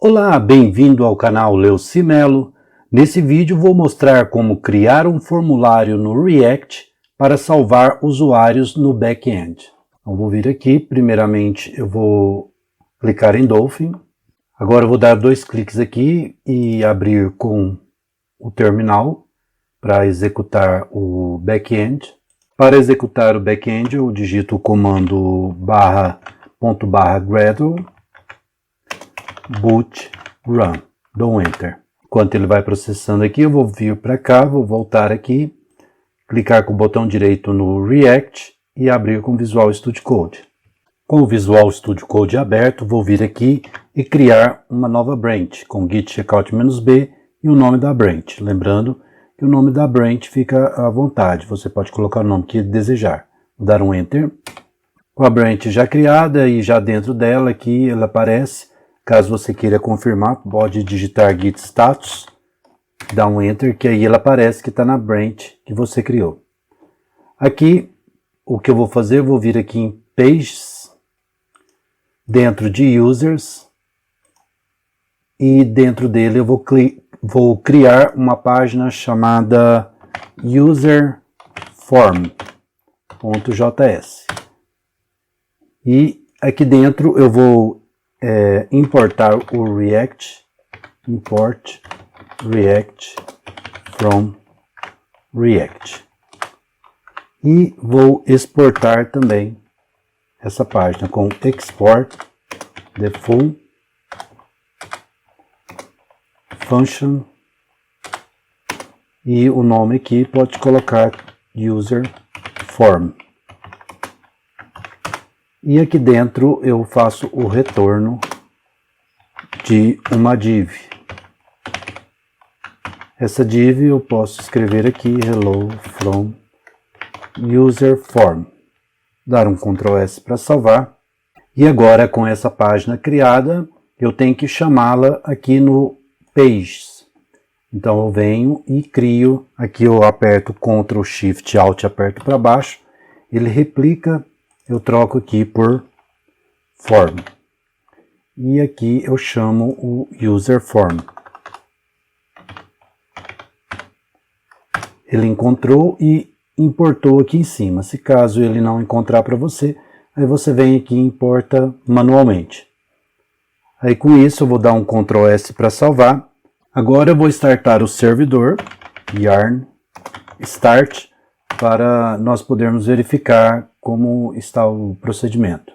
Olá, bem-vindo ao canal Leuci Melo. Nesse vídeo vou mostrar como criar um formulário no React para salvar usuários no back-end. Então vou vir aqui, primeiramente eu vou clicar em Dolphin. Agora eu vou dar 2 cliques aqui e abrir com o terminal para executar o back-end. Para executar o back-end eu digito o comando /gradle boot run, dou enter. Enquanto ele vai processando aqui, eu vou vir para cá, vou voltar aqui, clicar com o botão direito no React e abrir com o Visual Studio Code. Com o Visual Studio Code aberto, vou vir aqui e criar uma nova branch com git checkout-b e o nome da branch. Lembrando que o nome da branch fica à vontade, você pode colocar o nome que desejar. Vou dar um enter. Com a branch já criada e já dentro dela aqui ela aparece. Caso você queira confirmar, pode digitar git status, dá um enter, que aí ela aparece que está na branch que você criou. Aqui, o que eu vou fazer, eu vou vir aqui em Pages, dentro de Users, e dentro dele eu vou criar uma página chamada userform.js. E aqui dentro eu vou importar o React, import React from React. E vou exportar também essa página com export the full function e o nome aqui pode colocar user form. E aqui dentro eu faço o retorno de uma div. Essa div eu posso escrever aqui hello from user form. Dar um Ctrl S para salvar. E agora com essa página criada, eu tenho que chamá-la aqui no Pages. Então eu venho e crio, aqui eu aperto Ctrl Shift Alt, aperto para baixo, ele replica. Eu troco aqui por form. E aqui eu chamo o user form. Ele encontrou e importou aqui em cima. Se caso ele não encontrar para você, aí você vem aqui e importa manualmente. Aí com isso eu vou dar um Ctrl S para salvar. Agora eu vou startar o servidor, yarn start, para nós podermos verificar como está o procedimento.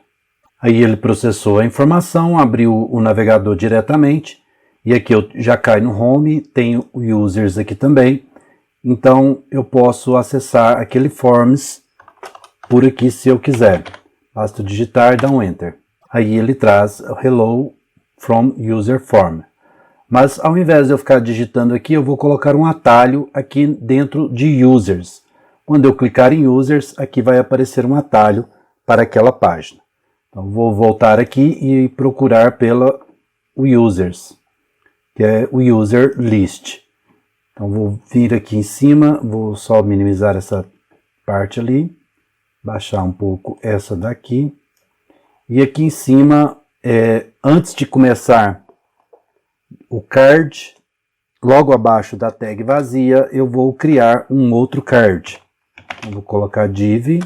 Aí ele processou a informação, abriu o navegador diretamente, e aqui eu já caio no home, tenho o users aqui também, então eu posso acessar aquele forms por aqui se eu quiser. Basta digitar e dar um enter. Aí ele traz hello from user form. Mas ao invés de eu ficar digitando aqui, eu vou colocar um atalho aqui dentro de users. Quando eu clicar em Users, aqui vai aparecer um atalho para aquela página. Então vou voltar aqui e procurar pela Users, que é o User List. Então vou vir aqui em cima, vou só minimizar essa parte ali, baixar um pouco essa daqui. E aqui em cima, antes de começar o card, logo abaixo da tag vazia, eu vou criar um outro card. Eu vou colocar div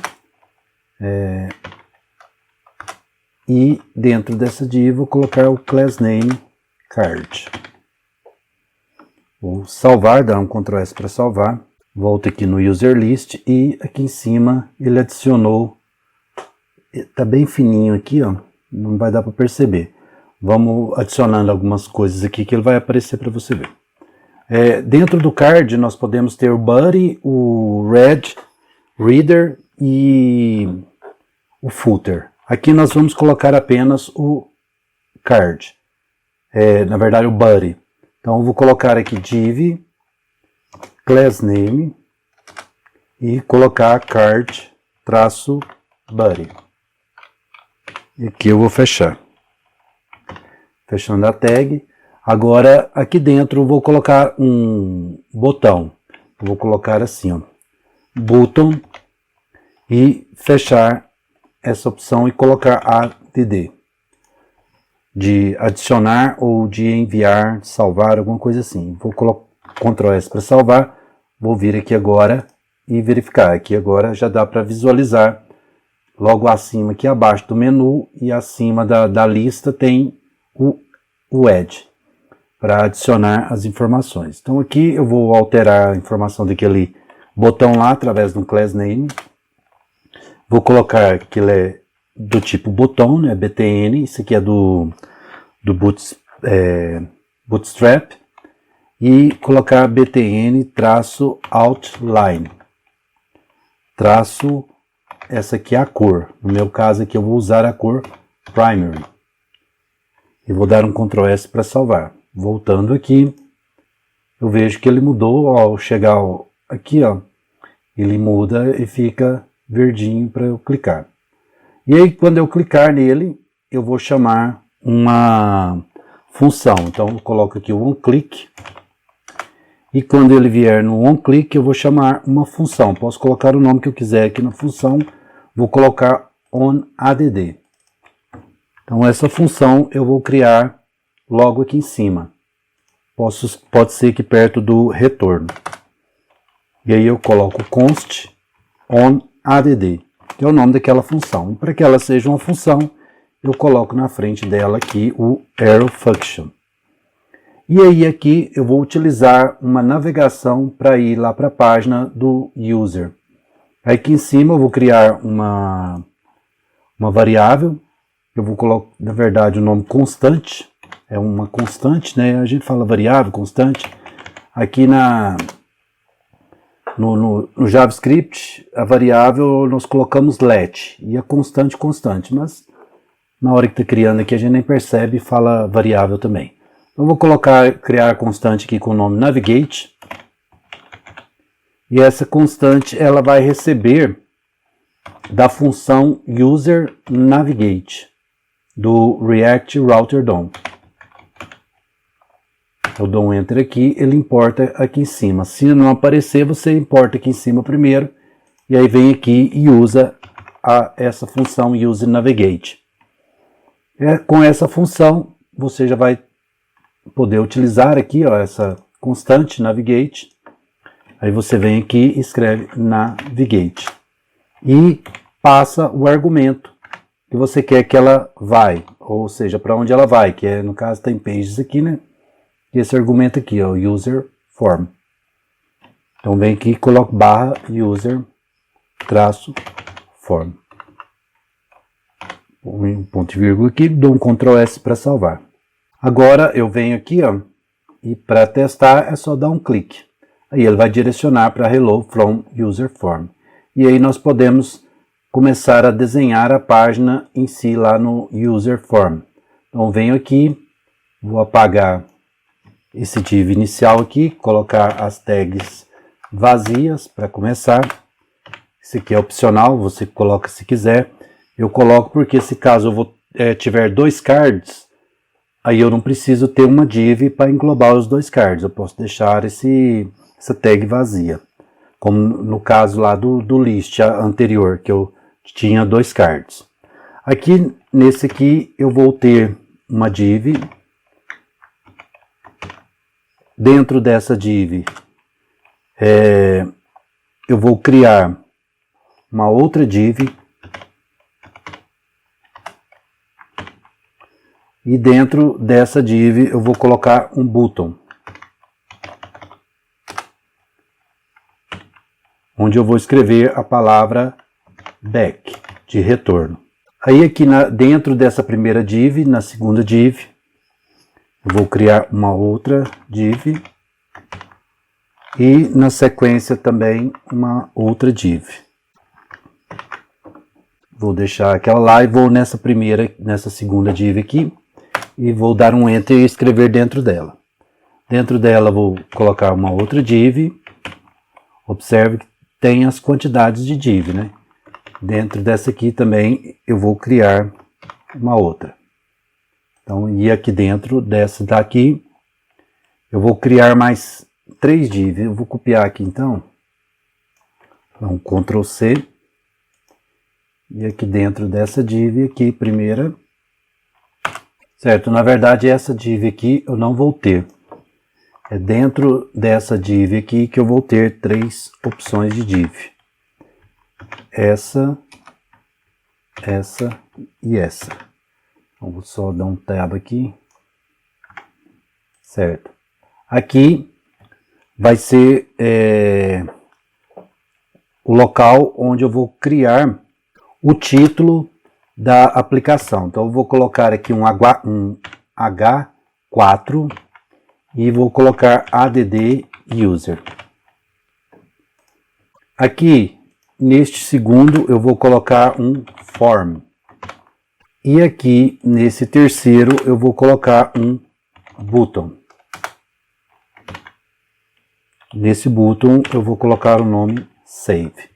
e dentro dessa div vou colocar o class name card. Vou salvar, dar um Ctrl S para salvar. Volto aqui no user list e aqui em cima ele adicionou, está bem fininho aqui, ó, não vai dar para perceber. Vamos adicionando algumas coisas aqui que ele vai aparecer para você ver. Dentro do card nós podemos ter o body, o reader e o footer. Aqui nós vamos colocar apenas o card, na verdade o body. Então eu vou colocar aqui div, class name e colocar card traço body. E aqui eu vou fechar. Fechando a tag. Agora aqui dentro eu vou colocar um botão. Eu vou colocar assim, ó, button e fechar essa opção e colocar add. de adicionar ou de enviar, salvar, alguma coisa assim. Vou colocar Ctrl S para salvar, vou vir aqui agora e verificar. Aqui agora já dá para visualizar. Logo acima, aqui abaixo do menu e acima da lista tem o Add, para adicionar as informações. Então aqui eu vou alterar a informação daquele botão lá, através de um class name. Vou colocar que ele é do tipo botão, né, btn, isso aqui é do Bootstrap, e colocar btn-outline, traço, essa aqui é a cor, no meu caso aqui eu vou usar a cor primary, e vou dar um Ctrl S para salvar. Voltando aqui, eu vejo que ele mudou, ao chegar aqui, ó, ele muda e fica verdinho para eu clicar. E aí, quando eu clicar nele, eu vou chamar uma função. Então, eu coloco aqui o onClick. E quando ele vier no onClick, eu vou chamar uma função. Posso colocar o nome que eu quiser aqui na função. Vou colocar onAdd. Então, essa função eu vou criar logo aqui em cima. Pode ser aqui perto do retorno. E aí eu coloco const onAdd, que é o nome daquela função. E para que ela seja uma função, eu coloco na frente dela aqui o arrow function. E aí aqui eu vou utilizar uma navegação para ir lá para a página do user. Aqui em cima eu vou criar uma variável. Eu vou colocar, na verdade, o nome constante. É uma constante, né? A gente fala variável, constante. Aqui no JavaScript, a variável nós colocamos let, e a constante, constante, mas na hora que está criando aqui a gente nem percebe e fala variável também. Então vou criar a constante aqui com o nome navigate, e essa constante ela vai receber da função user navigate, do React Router DOM. Eu dou um enter aqui, ele importa aqui em cima. Se não aparecer, você importa aqui em cima primeiro, e aí vem aqui e usa essa função useNavigate. Com essa função, você já vai poder utilizar aqui, ó, essa constante navigate. Aí você vem aqui e escreve navigate. E passa o argumento que você quer que ela vai, ou seja, para onde ela vai, que é, no caso tem pages aqui, né? E esse argumento aqui, ó, user form. Então vem aqui e coloco barra user traço form. Um ponto e vírgula aqui, dou um Ctrl S para salvar. Agora eu venho aqui, ó, e para testar é só dar um clique. Aí ele vai direcionar para hello from user form. E aí nós podemos começar a desenhar a página em si lá no user form. Então venho aqui, vou apagar esse div inicial aqui, colocar as tags vazias para começar. Esse aqui é opcional, você coloca se quiser. Eu coloco porque se caso eu tiver dois cards, aí eu não preciso ter uma div para englobar os dois cards. Eu posso deixar essa tag vazia. Como no caso lá do list anterior, que eu tinha dois cards. Aqui, nesse aqui, eu vou ter uma div. Dentro dessa div, eu vou criar uma outra div. E dentro dessa div eu vou colocar um button, onde eu vou escrever a palavra back, de retorno. Aí aqui dentro dessa primeira div, na segunda div, eu vou criar uma outra div e na sequência também uma outra div. Vou deixar aquela lá e vou nessa segunda div aqui e vou dar um enter e escrever dentro dela. Dentro dela vou colocar uma outra div. Observe que tem as quantidades de div, né? Dentro dessa aqui também eu vou criar uma outra. Então, e aqui dentro dessa daqui, eu vou criar mais 3 divs. Eu vou copiar aqui então. Então, Ctrl C. E aqui dentro dessa div aqui, primeira, Certo, na verdade essa div aqui eu não vou ter. É dentro dessa div aqui que eu vou ter 3 opções de div. Essa e essa. Então, vou só dar um tab aqui. Certo. Aqui vai ser o local onde eu vou criar o título da aplicação. Então eu vou colocar aqui um H4 e vou colocar add user. Aqui neste segundo eu vou colocar um form. E aqui nesse terceiro eu vou colocar um button. Nesse button eu vou colocar o nome save.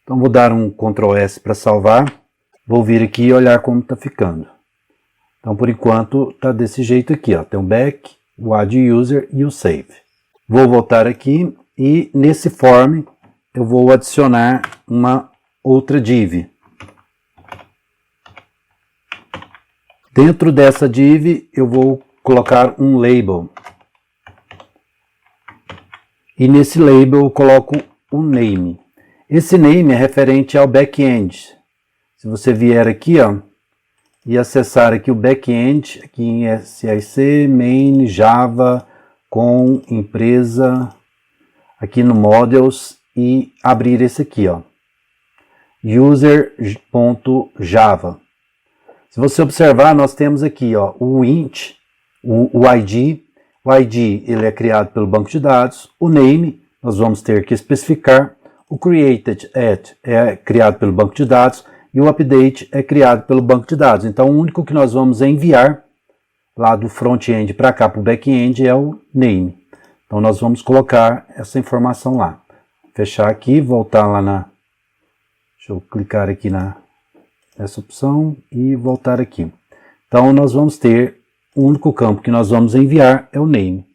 Então vou dar um Ctrl S para salvar. Vou vir aqui e olhar como está ficando. Então por enquanto está desse jeito aqui, ó. Tem o back, o add user e o save. Vou voltar aqui e nesse form eu vou adicionar uma outra div. Dentro dessa div eu vou colocar um label. E nesse label eu coloco um name. Esse name é referente ao back-end. Se você vier aqui, ó, e acessar aqui o back-end, aqui em SIC, main, Java, com empresa, aqui no models, e abrir esse aqui, ó, user.java. Se você observar, nós temos aqui, ó, o int, o ID. O ID ele é criado pelo banco de dados. O name nós vamos ter que especificar. O created at é criado pelo banco de dados. E o update é criado pelo banco de dados. Então o único que nós vamos enviar lá do front-end para cá, para o back-end, é o name. Então nós vamos colocar essa informação lá. Fechar aqui, voltar lá na... Deixa eu clicar aqui nessa opção e voltar aqui. Então nós vamos ter o único campo que nós vamos enviar é o name.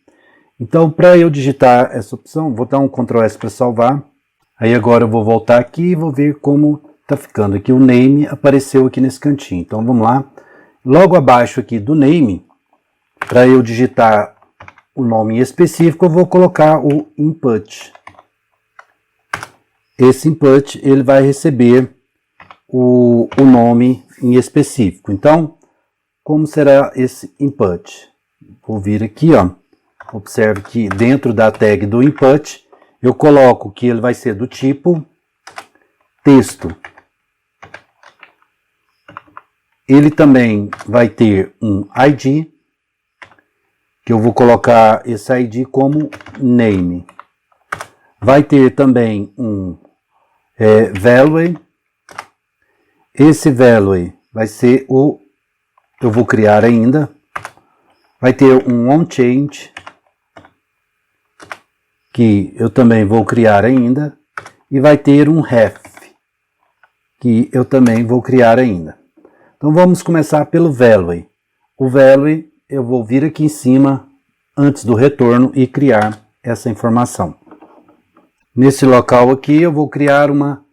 Então para eu digitar essa opção, vou dar um Ctrl S para salvar. Aí agora eu vou voltar aqui e vou ver como está ficando. Aqui o name apareceu aqui nesse cantinho. Então vamos lá. Logo abaixo aqui do name, para eu digitar o nome específico, eu vou colocar o input. Esse input ele vai receber o nome em específico. Então, como será esse input? Vou vir aqui, ó. Observe que dentro da tag do input, eu coloco que ele vai ser do tipo texto. Ele também vai ter um ID, que eu vou colocar esse ID como name. Vai ter também um value. Esse value vai ser o eu vou criar ainda. Vai ter um onChange, que eu também vou criar ainda. E vai ter um ref, que eu também vou criar ainda. Então vamos começar pelo value. O value eu vou vir aqui em cima antes do retorno e criar essa informação. Nesse local aqui eu vou criar uma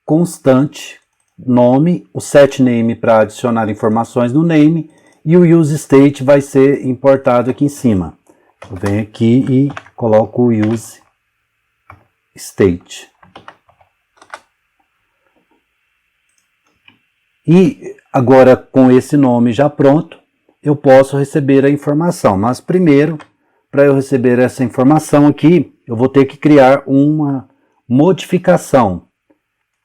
constante nome, o setName para adicionar informações no name e o useState vai ser importado aqui em cima. Eu venho aqui e coloco o useState. E agora com esse nome já pronto, eu posso receber a informação. Mas primeiro, para eu receber essa informação aqui, eu vou ter que criar uma modificação.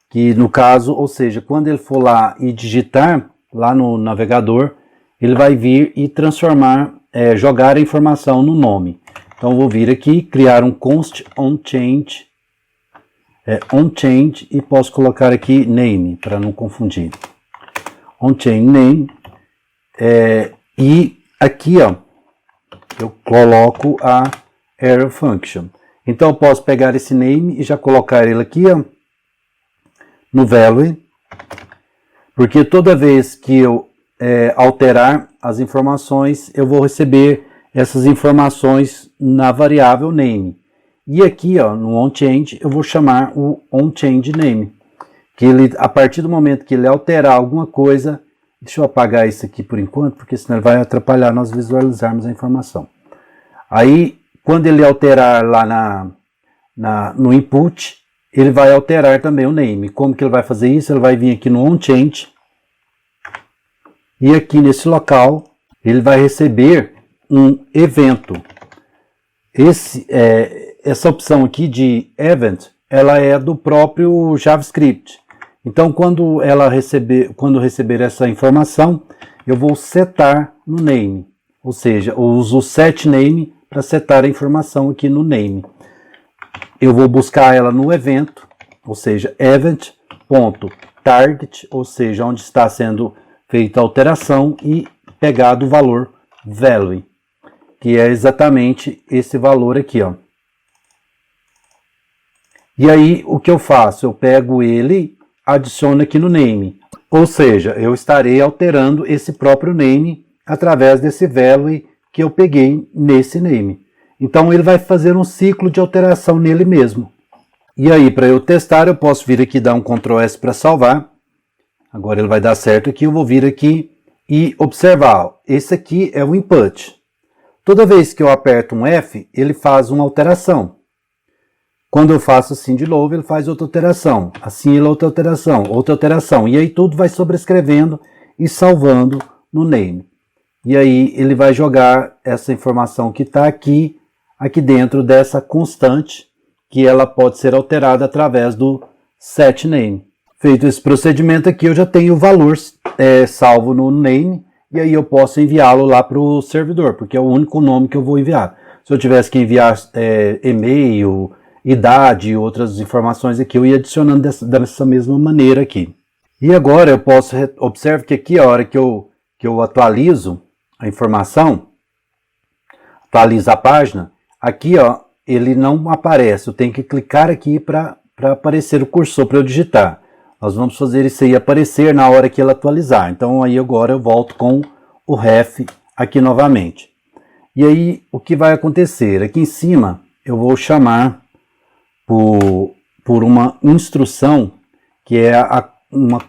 Que no caso, ou seja, quando ele for lá e digitar lá no navegador, ele vai vir e transformar, jogar a informação no nome. Então eu vou vir aqui, criar um const onChange, onChange e posso colocar aqui name, para não confundir. OnChange name, e aqui ó, eu coloco a arrow function. Então eu posso pegar esse name e já colocar ele aqui ó, no value, porque toda vez que eu alterar as informações, eu vou receber essas informações na variável name. E aqui ó, no onChange eu vou chamar o onChange name, que ele, a partir do momento que ele alterar alguma coisa, Deixa eu apagar isso aqui por enquanto, porque senão ele vai atrapalhar nós visualizarmos a informação. Aí, quando ele alterar lá no input, ele vai alterar também o name. Como que ele vai fazer isso? Ele vai vir aqui no onChange, e aqui nesse local, ele vai receber um evento. Essa opção aqui de event, ela é do próprio JavaScript. Então, quando receber essa informação, eu vou setar no name. Ou seja, eu uso o setName para setar a informação aqui no name. Eu vou buscar ela no evento, ou seja, event.target, ou seja, onde está sendo feita a alteração, e pegar do valor value, que é exatamente esse valor aqui, ó. E aí, o que eu faço? Eu pego ele, adiciono aqui no name. Ou seja, eu estarei alterando esse próprio name através desse value que eu peguei nesse name. Então, ele vai fazer um ciclo de alteração nele mesmo. E aí, para eu testar, eu posso vir aqui, dar um Ctrl S para salvar. Agora ele vai dar certo aqui, eu vou vir aqui e observar. Ó, esse aqui é o input. Toda vez que eu aperto um F, ele faz uma alteração. Quando eu faço assim de novo, ele faz outra alteração. Assim, ele outra alteração, outra alteração. E aí tudo vai sobrescrevendo e salvando no name. E aí ele vai jogar essa informação que está aqui dentro dessa constante, que ela pode ser alterada através do setName. Feito esse procedimento aqui, eu já tenho o valor salvo no name, e aí eu posso enviá-lo lá para o servidor, porque é o único nome que eu vou enviar. Se eu tivesse que enviar e-mail, idade e outras informações aqui, eu ia adicionando dessa mesma maneira aqui. E agora eu posso, observe que aqui a hora que eu atualizo a informação, atualizo a página, aqui ó, ele não aparece, eu tenho que clicar aqui para aparecer o cursor para eu digitar. Nós vamos fazer isso aí aparecer na hora que ele atualizar. Então aí agora eu volto com o ref aqui novamente. E aí o que vai acontecer? Aqui em cima eu vou chamar por uma instrução que é uma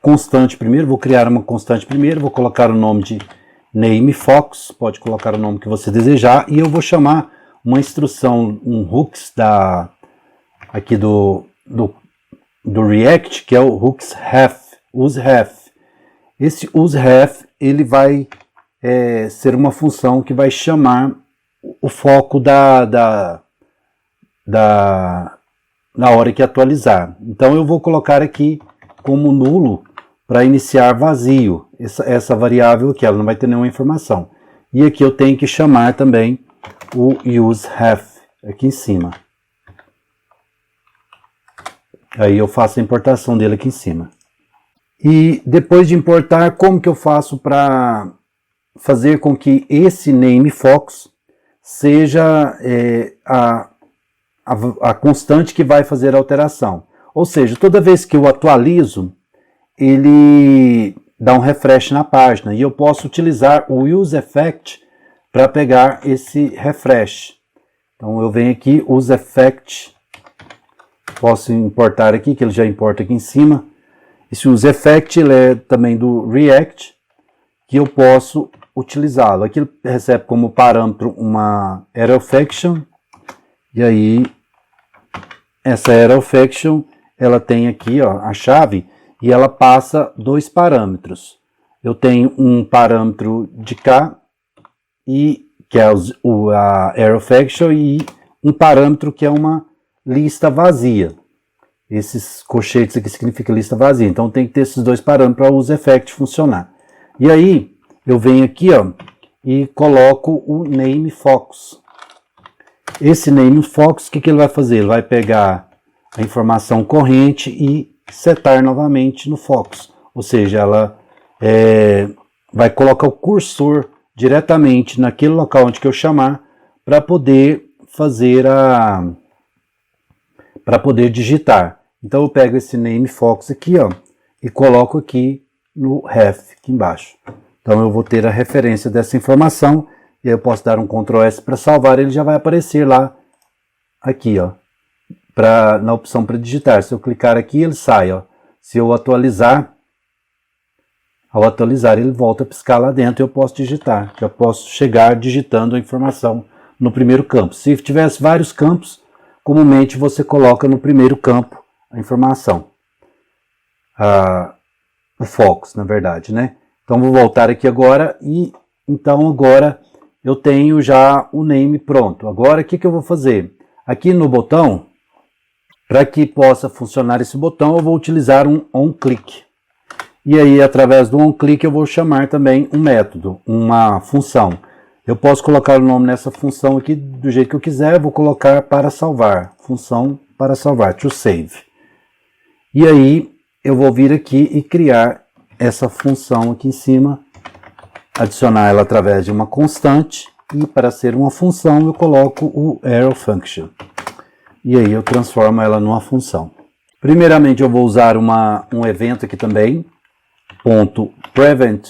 constante primeiro. Vou criar uma constante primeiro, vou colocar o nome de nameFox, pode colocar o nome que você desejar, e eu vou chamar uma instrução, um hooks aqui do React, que é o hooksRef, useRef. Esse useRef, ele vai ser uma função que vai chamar o foco na hora que atualizar. Então eu vou colocar aqui como nulo para iniciar vazio essa variável aqui, ela não vai ter nenhuma informação. E aqui eu tenho que chamar também o useRef aqui em cima. Aí eu faço a importação dele aqui em cima. E depois de importar, como que eu faço para fazer com que esse nameFox seja a constante que vai fazer a alteração? Ou seja, toda vez que eu atualizo, ele dá um refresh na página. E eu posso utilizar o useEffect para pegar esse refresh. Então eu venho aqui, useEffect. Posso importar aqui, que ele já importa aqui em cima. Esse useEffect ele é também do React, que eu posso utilizá-lo. Aqui ele recebe como parâmetro uma ArrowFaction, e aí essa ArrowFaction ela tem aqui ó, a chave, e ela passa dois parâmetros. Eu tenho um parâmetro de cá, que é a ArrowFaction, e um parâmetro que é uma lista vazia. Esses colchetes aqui significa lista vazia. Então tem que ter esses dois parâmetros para o useEffect funcionar. E aí eu venho aqui ó, e coloco o nameFox. Esse nameFox, o que ele vai fazer? Ele vai pegar a informação corrente e setar novamente no Fox. Ou seja, ela vai colocar o cursor diretamente naquele local onde que eu chamar para poder fazer para poder digitar. Então eu pego esse nameFox aqui ó, e coloco aqui no ref aqui embaixo. Então eu vou ter a referência dessa informação, e aí eu posso dar um Ctrl S para salvar, ele já vai aparecer lá aqui ó, na opção para digitar. Se eu clicar aqui ele sai ó. Se eu atualizar, Ao atualizar, ele volta a piscar lá dentro e eu posso digitar. Já posso chegar digitando a informação no primeiro campo. Se tivesse vários campos, comumente você coloca no primeiro campo a informação. O focus, na verdade, né? Então vou voltar aqui agora e então agora eu tenho já o name pronto. Agora o que eu vou fazer? Aqui no botão, para que possa funcionar esse botão, eu vou utilizar um onClick. E aí, através do onClick, eu vou chamar também um método, uma função. Eu posso colocar o nome nessa função aqui do jeito que eu quiser, eu vou colocar para salvar, função para salvar, to save. E aí, eu vou vir aqui e criar essa função aqui em cima, adicionar ela através de uma constante, e para ser uma função eu coloco o arrow function. E aí eu transformo ela numa função. Primeiramente eu vou usar um evento aqui também, .prevent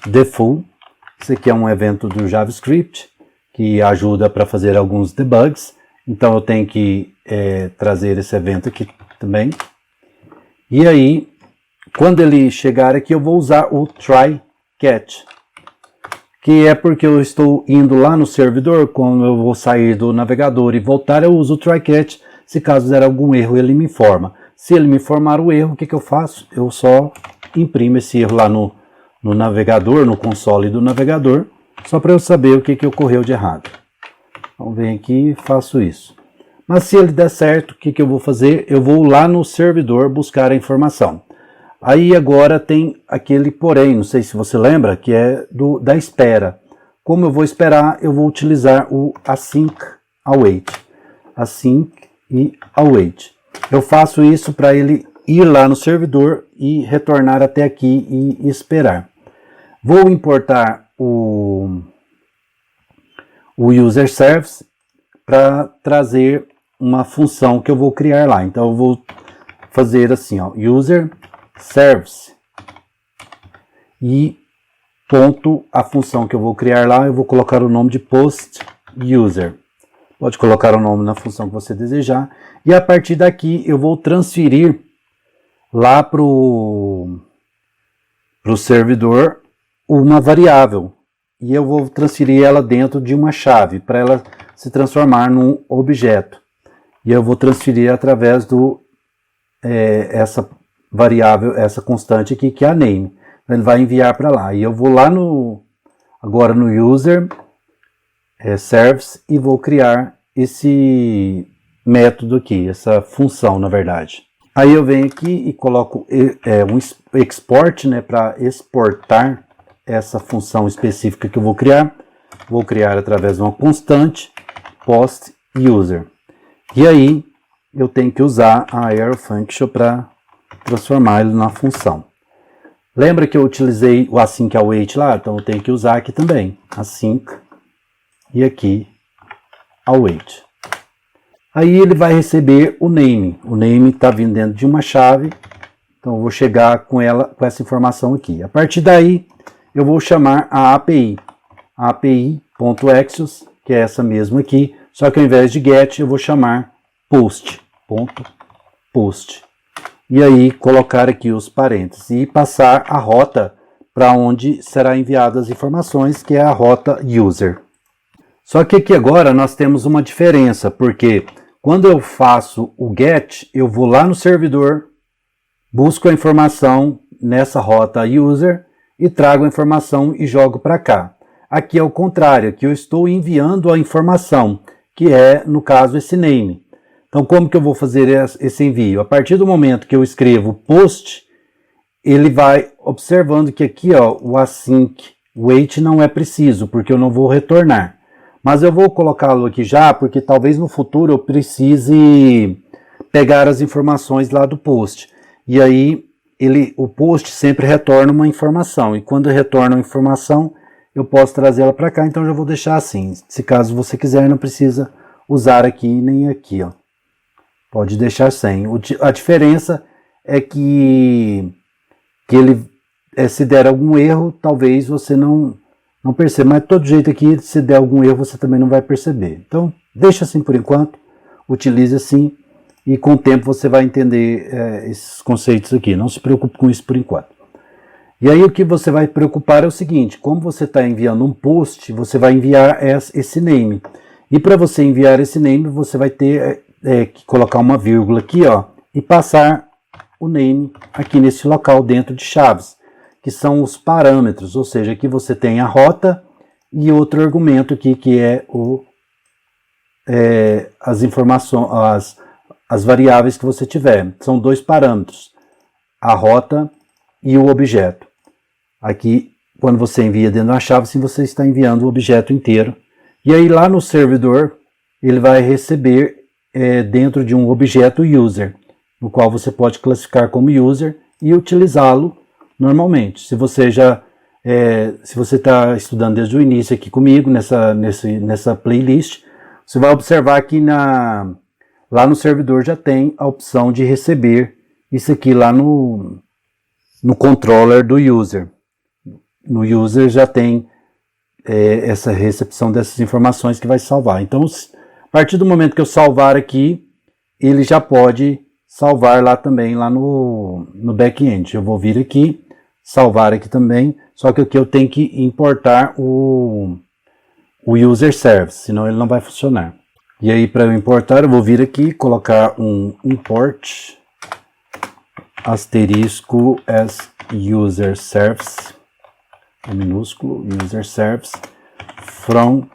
default. Esse aqui é um evento do JavaScript que ajuda para fazer alguns debugs. Então eu tenho que trazer esse evento aqui também. E aí, quando ele chegar aqui, eu vou usar o try catch, que é porque eu estou indo lá no servidor. Quando eu vou sair do navegador e voltar, eu uso o try catch. Se caso der algum erro, ele me informa. Se ele me informar o erro, o que eu faço? Eu só imprimo esse erro lá no navegador, no console do navegador, só para eu saber o que ocorreu de errado. Então venho aqui e faço isso. Mas se ele der certo, o que eu vou fazer? Eu vou lá no servidor buscar a informação. Aí agora tem aquele porém, não sei se você lembra, que é da espera. Como eu vou esperar, eu vou utilizar o async await. Async e await. Eu faço isso para ele ir lá no servidor e retornar até aqui e esperar. Vou importar o user service para trazer uma função que eu vou criar lá. Então eu vou fazer assim, ó, user service e ponto a função que eu vou criar lá, eu vou colocar o nome de post user. Pode colocar o nome na função que você desejar. E a partir daqui eu vou transferir lá para o servidor uma variável. E eu vou transferir ela dentro de uma chave para ela se transformar num objeto. E eu vou transferir através essa variável, essa constante aqui, que é a name. Ele vai enviar para lá. E eu vou lá agora no user service e vou criar esse método aqui, essa função, na verdade. Aí eu venho aqui e coloco um export, né, para exportar essa função específica que eu vou criar. Vou criar através de uma constante post user. E aí eu tenho que usar a arrow function para transformar ele na função. Lembra que eu utilizei o async await lá? Então eu tenho que usar aqui também. Async e aqui await. Aí ele vai receber o name. O name está vindo dentro de uma chave. Então eu vou chegar com essa informação aqui. A partir daí eu vou chamar a API. A API.axios, que é essa mesma aqui. Só que ao invés de get eu vou chamar post. E aí colocar aqui os parênteses e passar a rota para onde será enviadas as informações, que é a rota user. Só que aqui agora nós temos uma diferença, porque quando eu faço o get, eu vou lá no servidor, busco a informação nessa rota user e trago a informação e jogo para cá. Aqui é o contrário, aqui eu estou enviando a informação, que é, no caso, esse name. Então, como que eu vou fazer esse envio? A partir do momento que eu escrevo post, ele vai observando que aqui, ó, o async wait não é preciso, porque eu não vou retornar. Mas eu vou colocá-lo aqui já, porque talvez no futuro eu precise pegar as informações lá do post. E aí, o post sempre retorna uma informação. E quando retorna uma informação, eu posso trazê-la para cá. Então, eu já vou deixar assim. Se caso você quiser, não precisa usar aqui nem aqui, ó. Pode deixar sem. A diferença é que ele, se der algum erro, talvez você não perceba. Mas de todo jeito aqui, se der algum erro, você também não vai perceber. Então, deixa assim por enquanto. Utilize assim. E com o tempo você vai entender esses conceitos aqui. Não se preocupe com isso por enquanto. E aí o que você vai preocupar é o seguinte, como você está enviando um post, você vai enviar esse name. E para você enviar esse name, você vai ter que colocar uma vírgula aqui, ó, e passar o name aqui nesse local dentro de chaves, que são os parâmetros, ou seja, aqui você tem a rota e outro argumento aqui que é as informações, as variáveis que você tiver. São dois parâmetros, a rota e o objeto. Aqui, quando você envia dentro da chave, sim, você está enviando o objeto inteiro. E aí lá no servidor, ele vai receber dentro de um objeto user, no qual você pode classificar como user e utilizá-lo normalmente. Se você está estudando desde o início aqui comigo, nessa playlist, você vai observar que lá no servidor já tem a opção de receber isso aqui lá no controller do user. No user já tem essa recepção dessas informações que vai salvar. Então, a partir do momento que eu salvar aqui, ele já pode salvar lá também, lá no back-end. Eu vou vir aqui, salvar aqui também, só que aqui eu tenho que importar o user service, senão ele não vai funcionar. E aí, para eu importar, eu vou vir aqui, colocar um import asterisco as user service, minúsculo, user service, from,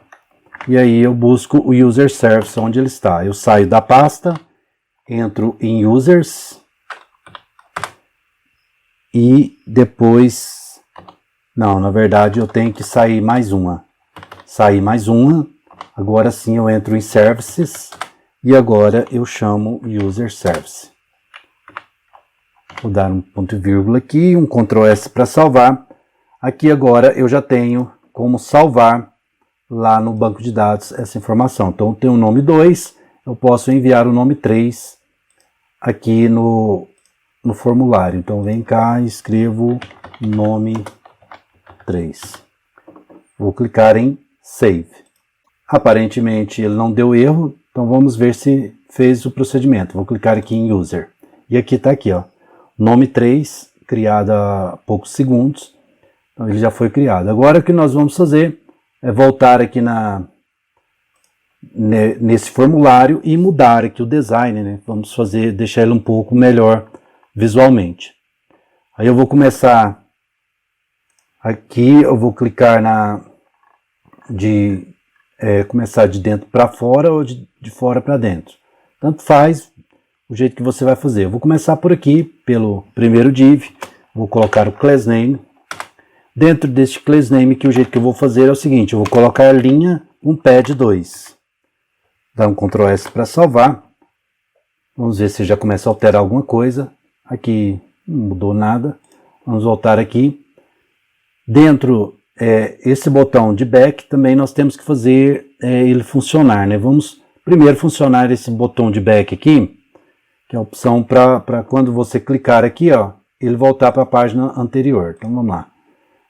e aí eu busco o user service, onde ele está. Eu saio da pasta, entro em users, e depois, não, na verdade eu tenho que sair mais uma, agora sim eu entro em services, e agora eu chamo user service. Vou dar um ponto e vírgula aqui, um Ctrl S para salvar. Aqui agora eu já tenho como salvar lá no banco de dados essa informação. Então tem o nome 2, eu posso enviar o nome 3 aqui no formulário. Então vem cá e escrevo nome 3. Vou clicar em Save. Aparentemente ele não deu erro, então vamos ver se fez o procedimento. Vou clicar aqui em User. E aqui está aqui, ó, nome 3, criado há poucos segundos. Então ele já foi criado. Agora o que nós vamos fazer é voltar aqui nesse formulário e mudar aqui o design, né? Vamos deixar ele um pouco melhor visualmente. Aí eu vou começar aqui, eu vou clicar começar de dentro para fora ou de fora para dentro. Tanto faz o jeito que você vai fazer. Eu vou começar por aqui, pelo primeiro div, vou colocar o class name. Dentro deste class name, que o jeito que eu vou fazer é o seguinte, eu vou colocar a linha um pad 2. Dá um Ctrl S para salvar. Vamos ver se já começa a alterar alguma coisa. Aqui não mudou nada. Vamos voltar aqui. Dentro esse botão de back também nós temos que fazer ele funcionar, né? Vamos primeiro funcionar esse botão de back aqui, que é a opção para quando você clicar aqui, ó, ele voltar para a página anterior. Então vamos lá.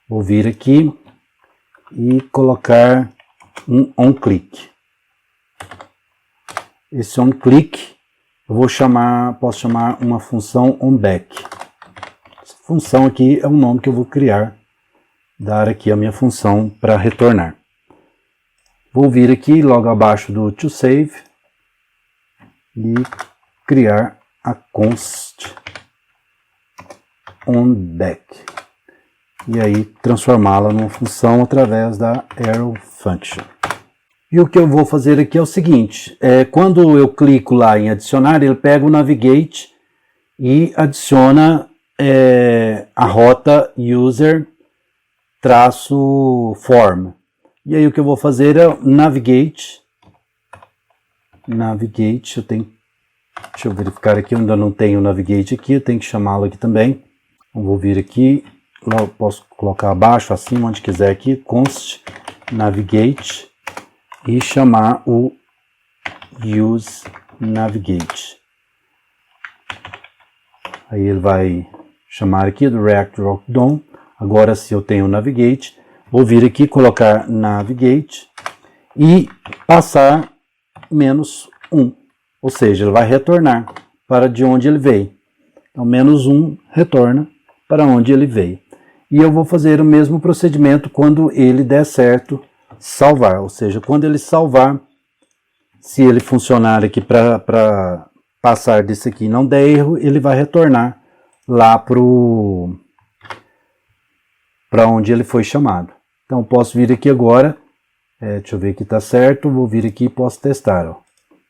Vou vir aqui e colocar um onClick. Esse onClick eu posso chamar uma função onBack. Essa função aqui é o nome que eu vou criar, dar aqui a minha função para retornar. Vou vir aqui logo abaixo do toSave e criar a const onBack. E aí transformá-la numa função através da arrow function. E o que eu vou fazer aqui é o seguinte, quando eu clico lá em adicionar, ele pega o navigate e adiciona a rota user -form. E aí o que eu vou fazer é navigate, deixa eu verificar aqui, eu ainda não tenho o navigate aqui, eu tenho que chamá-lo aqui também. Então, vou vir aqui, eu posso colocar abaixo, acima, onde quiser aqui, const navigate e chamar o use navigate. Aí ele vai chamar aqui do React Dropdown. Agora se eu tenho o navigate, vou vir aqui, colocar navigate e passar -1, ou seja, ele vai retornar para de onde ele veio. Então -1 retorna para onde ele veio. E eu vou fazer o mesmo procedimento quando ele der certo salvar. Ou seja, quando ele salvar, se ele funcionar aqui para passar desse aqui e não der erro, ele vai retornar lá para onde ele foi chamado. Então eu posso vir aqui agora, deixa eu ver que está certo, vou vir aqui e posso testar. Ó.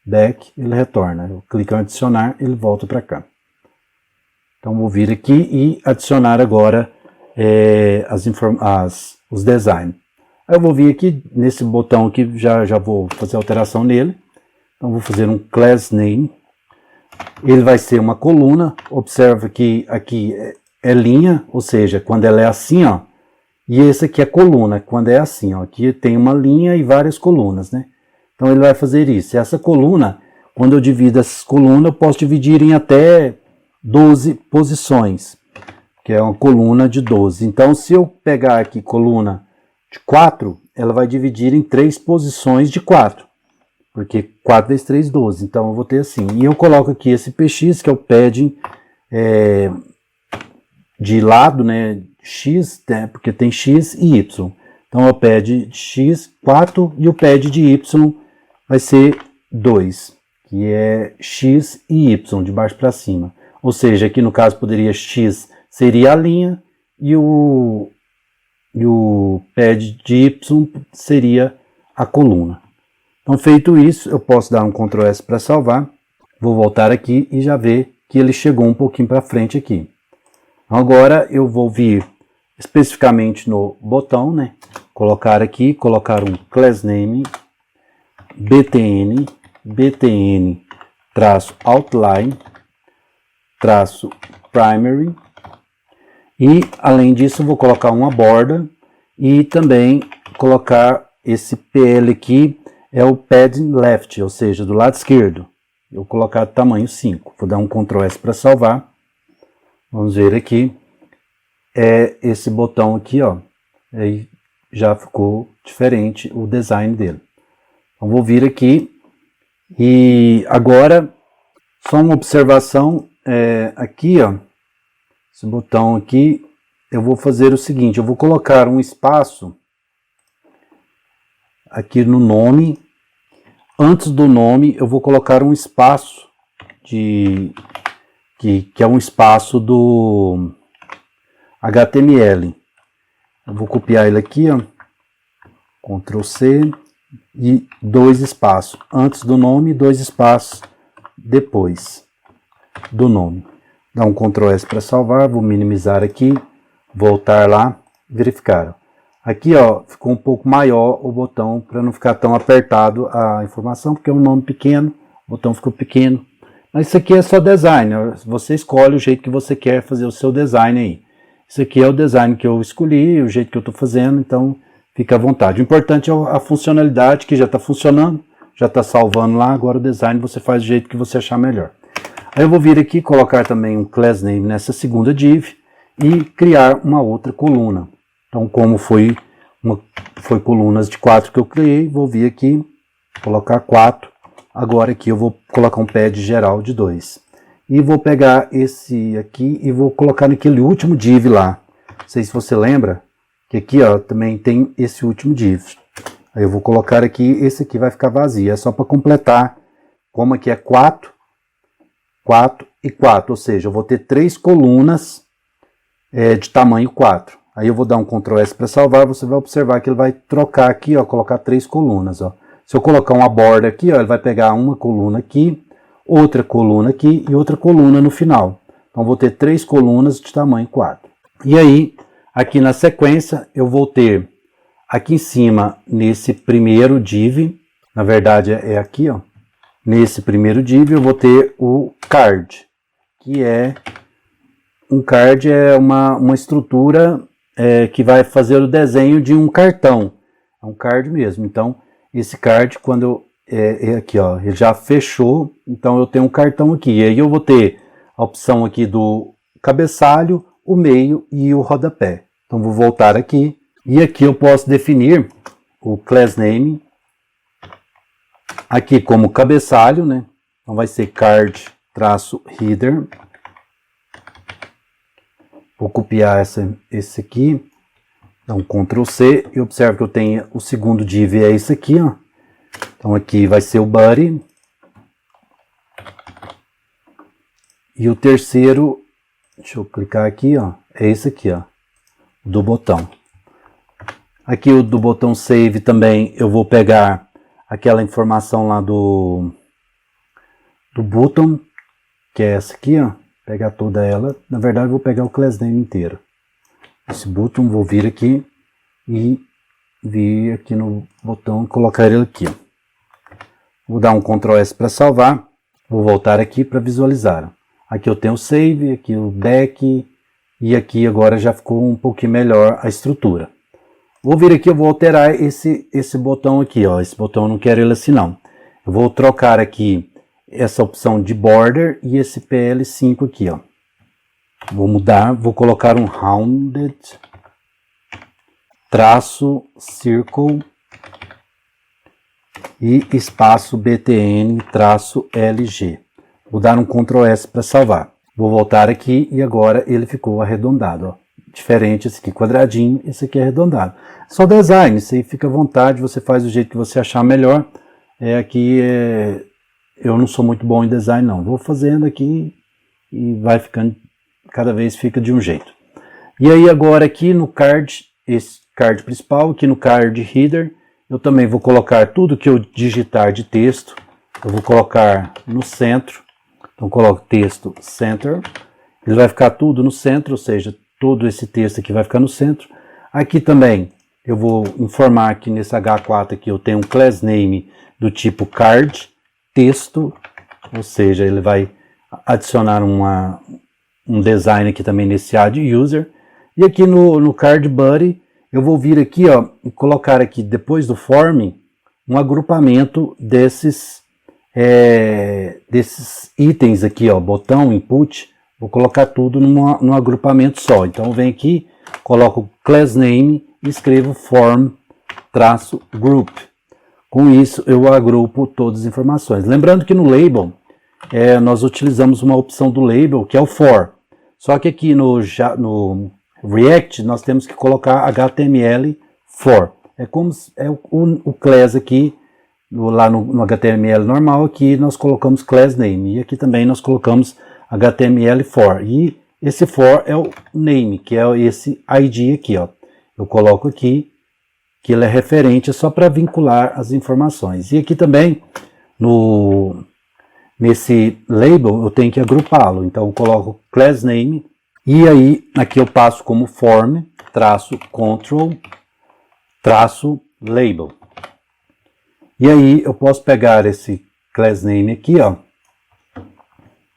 Back, ele retorna. Eu clico em adicionar, ele volta para cá. Então vou vir aqui e adicionar agora os designs. Aí eu vou vir aqui nesse botão aqui, já vou fazer alteração nele. Então vou fazer um class name. Ele vai ser uma coluna. Observa que aqui é linha, ou seja, quando ela é assim, ó. E esse aqui é coluna, quando é assim, ó. Aqui tem uma linha e várias colunas, né? Então ele vai fazer isso. Essa coluna, quando eu divido essas colunas, eu posso dividir em até 12 posições, que é uma coluna de 12. Então se eu pegar aqui coluna de 4, ela vai dividir em 3 posições de 4. Porque 4 vezes 3, 12. Então eu vou ter assim. E eu coloco aqui esse px, que é o padding de lado, né? X, né? Porque tem x e y. Então o pad de x, 4, e o pad de y vai ser 2, que é x e y, de baixo para cima. Ou seja, aqui no caso poderia x seria a linha e o pad de y seria a coluna. Então, feito isso, eu posso dar um Ctrl S para salvar. Vou voltar aqui e já ver que ele chegou um pouquinho para frente aqui. Agora eu vou vir especificamente no botão, né? Colocar aqui, colocar um class name btn outline primary, e além disso vou colocar uma borda e também colocar esse PL aqui, é o padding left, ou seja, do lado esquerdo. Eu vou colocar tamanho 5. Vou dar um Ctrl S para salvar. Vamos ver aqui. É esse botão aqui, ó. Aí já ficou diferente o design dele. Então vou vir aqui e agora só uma observação aqui, ó. Esse botão aqui, eu vou fazer o seguinte, eu vou colocar um espaço aqui no nome. Antes do nome, eu vou colocar um espaço que é um espaço do HTML. Eu vou copiar ele aqui, ó. Ctrl C e 2 espaços. Antes do nome, 2 espaços depois do nome. Dá um Ctrl S para salvar, vou minimizar aqui, voltar lá, verificar. Aqui, ó, ficou um pouco maior o botão para não ficar tão apertado a informação, porque é um nome pequeno, o botão ficou pequeno. Mas isso aqui é só design, você escolhe o jeito que você quer fazer o seu design aí. Isso aqui é o design que eu escolhi, o jeito que eu estou fazendo, então fica à vontade. O importante é a funcionalidade que já está funcionando, já está salvando lá, agora o design você faz do jeito que você achar melhor. Aí eu vou vir aqui colocar também um class name nessa segunda div e criar uma outra coluna. Então, como foi colunas de 4 que eu criei, vou vir aqui, colocar 4. Agora aqui eu vou colocar um pad geral de 2. E vou pegar esse aqui e vou colocar naquele último div lá. Não sei se você lembra, que aqui, ó, também tem esse último div. Aí eu vou colocar aqui, esse aqui vai ficar vazio. É só para completar, como aqui é 4, 4 e 4. Ou seja, eu vou ter 3 colunas de tamanho 4. Aí eu vou dar um Ctrl S para salvar, você vai observar que ele vai trocar aqui, ó, colocar 3 colunas, ó. Se eu colocar uma borda aqui, ó, ele vai pegar uma coluna aqui, outra coluna aqui e outra coluna no final. Então vou ter 3 colunas de tamanho 4. E aí, aqui na sequência, eu vou ter aqui em cima, nesse primeiro div, na verdade é aqui, ó. Nesse primeiro div eu vou ter o card, que é um card é uma estrutura que vai fazer o desenho de um cartão. É um card mesmo. Então, esse card, quando aqui, ó, ele já fechou, então eu tenho um cartão aqui. E aí eu vou ter a opção aqui do cabeçalho, o meio e o rodapé. Então, vou voltar aqui. E aqui eu posso definir o class name aqui como cabeçalho, né? Então, vai ser card-header. Vou copiar esse aqui, dar um Ctrl C e observe que eu tenho o segundo div é esse aqui, ó. Então aqui vai ser o body. E o terceiro, deixa eu clicar aqui, ó, é esse aqui, ó, do botão. Aqui o do botão Save também eu vou pegar aquela informação lá do button, que é essa aqui, ó, pegar toda ela. Na verdade eu vou pegar o class name inteiro. Esse button, vou vir aqui e vir aqui no botão e colocar ele aqui, ó. Vou dar um Ctrl S para salvar, vou voltar aqui para visualizar. Aqui eu tenho o Save, aqui o Back, e aqui agora já ficou um pouquinho melhor a estrutura. Vou vir aqui, eu vou alterar esse botão aqui, ó. Esse botão eu não quero ele assim não. Eu vou trocar aqui essa opção de border e esse PL5 aqui, ó. Vou mudar, vou colocar um rounded traço circle e espaço btn traço lg. Vou dar um Ctrl S para salvar. Vou voltar aqui e agora ele ficou arredondado, ó. Diferente, esse aqui quadradinho, esse aqui é arredondado. Só design, isso aí fica à vontade, você faz do jeito que você achar melhor. Eu não sou muito bom em design não, vou fazendo aqui e vai ficando, cada vez fica de um jeito. E aí agora aqui no card, esse card principal, aqui no card header, eu também vou colocar tudo que eu digitar de texto, eu vou colocar no centro. Então coloco texto center, ele vai ficar tudo no centro, ou seja, todo esse texto aqui vai ficar no centro. Aqui também eu vou informar que nesse H4 aqui eu tenho um class name do tipo card texto, ou seja, ele vai adicionar um design aqui também nesse add user. E aqui no card body eu vou vir aqui, ó, e colocar aqui depois do form um agrupamento desses itens aqui, ó, botão, input, vou colocar tudo num agrupamento só. Então eu venho aqui, coloco class name e escrevo form-group. Com isso eu agrupo todas as informações. Lembrando que no label, nós utilizamos uma opção do label que é o for. Só que aqui no React nós temos que colocar HTML for. É como o class aqui, lá no HTML normal, aqui nós colocamos class name. E aqui também nós colocamos HTML for. E esse for é o name, que é esse ID aqui, ó. Eu coloco aqui que ele é referente, só para vincular as informações. E aqui também, nesse label, eu tenho que agrupá-lo. Então eu coloco class name, e aí aqui eu passo como form, traço control, traço label. E aí eu posso pegar esse class name aqui, ó,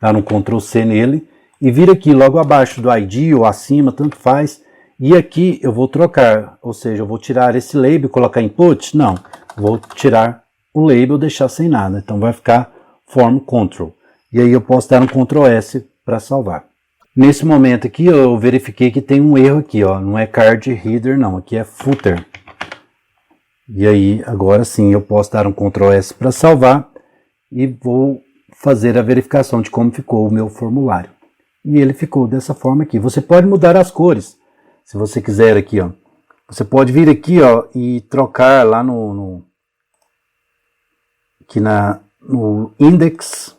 dar um Ctrl C nele, e vir aqui logo abaixo do ID ou acima, tanto faz, e aqui eu vou trocar, ou seja, eu vou tirar esse label e colocar input? Não, vou tirar o label e deixar sem nada, então vai ficar form control. E aí eu posso dar um Ctrl S para salvar. Nesse momento aqui eu verifiquei que tem um erro aqui, ó, não é card header não, aqui é footer. E aí agora sim eu posso dar um Ctrl S para salvar e vou fazer a verificação de como ficou o meu formulário. E ele ficou dessa forma aqui. Você pode mudar as cores. Se você quiser aqui, ó, você pode vir aqui, ó, e trocar lá no index,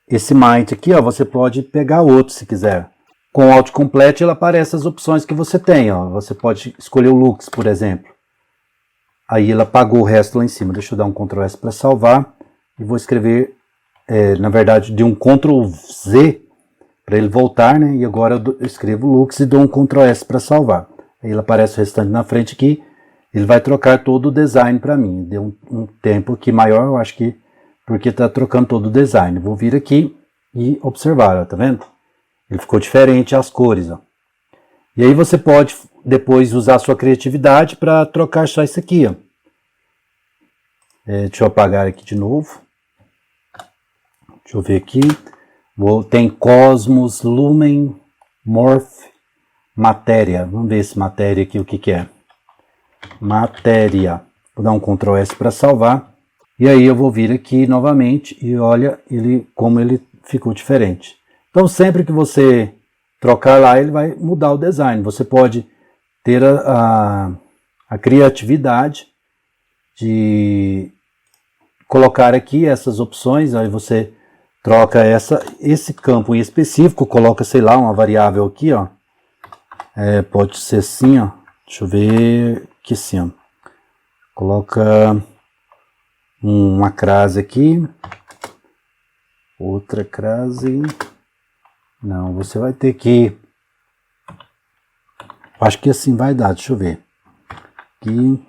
esse might aqui, ó, você pode pegar outro se quiser. Com o autocomplete ele aparece as opções que você tem, ó. Você pode escolher o looks, por exemplo. Aí ele apagou o resto lá em cima. Deixa eu dar um Ctrl S para salvar e vou escrever, na verdade, de um Ctrl Z para ele voltar, né? E agora eu escrevo looks e dou um Ctrl S para salvar. Aí ele aparece o restante na frente aqui. Ele vai trocar todo o design para mim. Deu um tempo aqui maior, eu acho que porque está trocando todo o design. Vou vir aqui e observar, ó, tá vendo? Ele ficou diferente as cores, ó. E aí você pode depois usar a sua criatividade para trocar só isso aqui, ó. Deixa eu apagar aqui de novo. Deixa eu ver aqui. Tem Cosmos, Lumen, Morph, Matéria. Vamos ver esse matéria aqui, o que que é. Matéria. Vou dar um Ctrl S para salvar. E aí eu vou vir aqui novamente e olha como ele ficou diferente. Então sempre que você trocar lá, ele vai mudar o design. Você pode ter a criatividade de colocar aqui essas opções, aí você troca esse campo em específico, coloca, sei lá, uma variável aqui, ó. Pode ser assim, ó. Deixa eu ver aqui assim, ó. Coloca uma crase aqui, outra crase. Não, você vai ter que... Acho que assim vai dar, deixa eu ver. Aqui,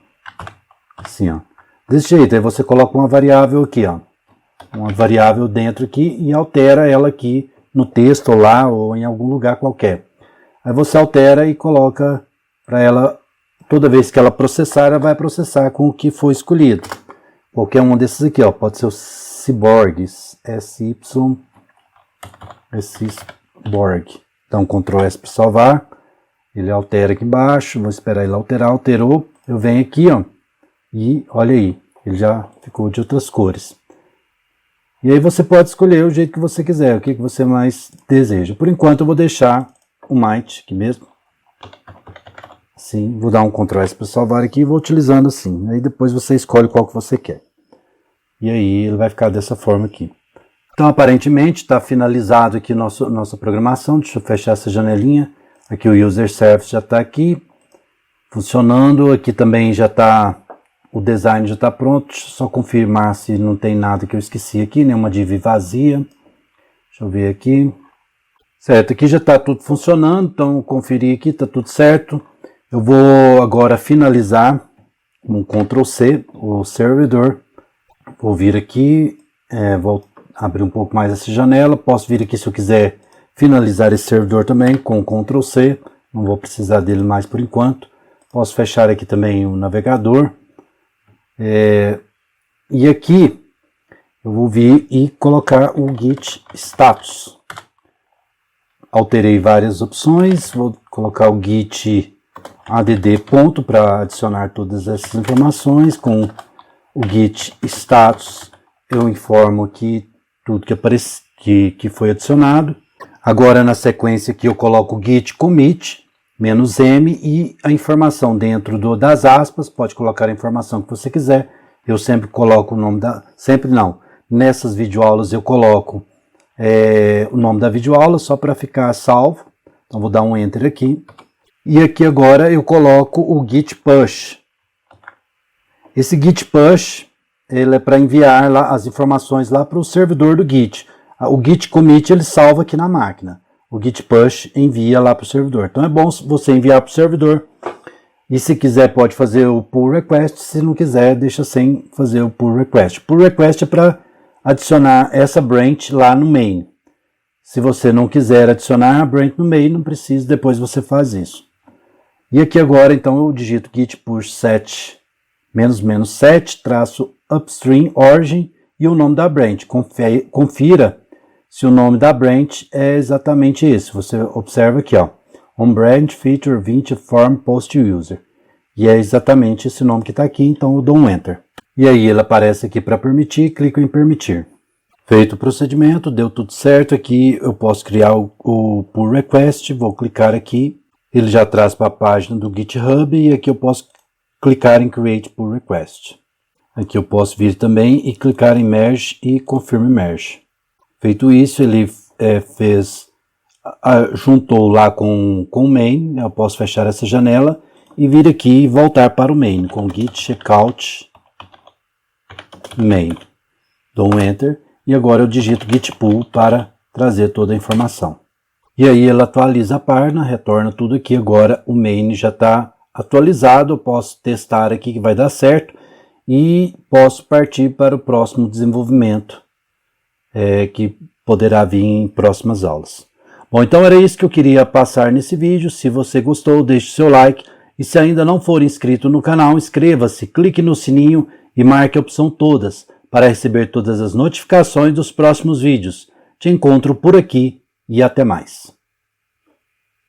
assim, ó. Desse jeito, aí você coloca uma variável aqui, ó. Uma variável dentro aqui e altera ela aqui no texto ou lá ou em algum lugar qualquer. Aí você altera e coloca para ela, toda vez que ela processar, ela vai processar com o que foi escolhido. Qualquer um desses aqui, ó, pode ser o Cyborg, Cyborg. Então, Ctrl S para salvar, ele altera aqui embaixo, vou esperar ele alterar, alterou, eu venho aqui, ó, e olha aí, ele já ficou de outras cores. E aí você pode escolher o jeito que você quiser, o que você mais deseja. Por enquanto eu vou deixar o Might aqui mesmo. Assim, vou dar um Ctrl S para salvar aqui e vou utilizando assim. Aí depois você escolhe qual que você quer. E aí ele vai ficar dessa forma aqui. Então aparentemente está finalizado aqui nossa programação. Deixa eu fechar essa janelinha. Aqui o User Service já está aqui funcionando. Aqui também já está... O design já está pronto, deixa eu só confirmar se não tem nada que eu esqueci aqui, nenhuma div vazia. Deixa eu ver aqui. Certo, aqui já está tudo funcionando, então conferir aqui, está tudo certo. Eu vou agora finalizar com Ctrl C o servidor. Vou vir aqui, vou abrir um pouco mais essa janela. Posso vir aqui se eu quiser finalizar esse servidor também com Ctrl C. Não vou precisar dele mais por enquanto. Posso fechar aqui também o navegador. E aqui eu vou vir e colocar o git status. Alterei várias opções, vou colocar o git add ponto para adicionar todas essas informações. Com o git status eu informo aqui tudo que foi adicionado. Agora na sequência aqui eu coloco o git commit -m e a informação dentro das aspas, pode colocar a informação que você quiser. Eu sempre coloco o nome nessas videoaulas eu coloco o nome da videoaula só para ficar salvo. Então vou dar um enter aqui. E aqui agora eu coloco o git push. Esse git push ele é para enviar lá as informações lá para o servidor do git. O git commit ele salva aqui na máquina. O git push envia lá para o servidor. Então é bom você enviar para o servidor. E se quiser pode fazer o pull request. Se não quiser, deixa sem fazer o pull request. Pull request é para adicionar essa branch lá no main. Se você não quiser adicionar a branch no main, não precisa, depois você faz isso. E aqui agora então eu digito git push set -7 -upstream origin e o nome da branch. Confira se o nome da branch é exatamente esse. Você observa aqui, ó, on branch feature 20 form post user. E é exatamente esse nome que está aqui, então eu dou um enter. E aí ele aparece aqui para permitir, clico em permitir. Feito o procedimento, deu tudo certo. Aqui eu posso criar o pull request, vou clicar aqui. Ele já traz para a página do GitHub e aqui eu posso clicar em create pull request. Aqui eu posso vir também e clicar em merge e confirm merge. Feito isso, ele juntou lá com o main. Eu posso fechar essa janela e vir aqui e voltar para o main com git checkout main. Dou um enter e agora eu digito git pull para trazer toda a informação. E aí ele atualiza a página, retorna tudo aqui. Agora o main já está atualizado. Eu posso testar aqui que vai dar certo e posso partir para o próximo desenvolvimento que poderá vir em próximas aulas. Bom, então era isso que eu queria passar nesse vídeo. Se você gostou, deixe seu like. E se ainda não for inscrito no canal, inscreva-se, clique no sininho e marque a opção todas para receber todas as notificações dos próximos vídeos. Te encontro por aqui e até mais.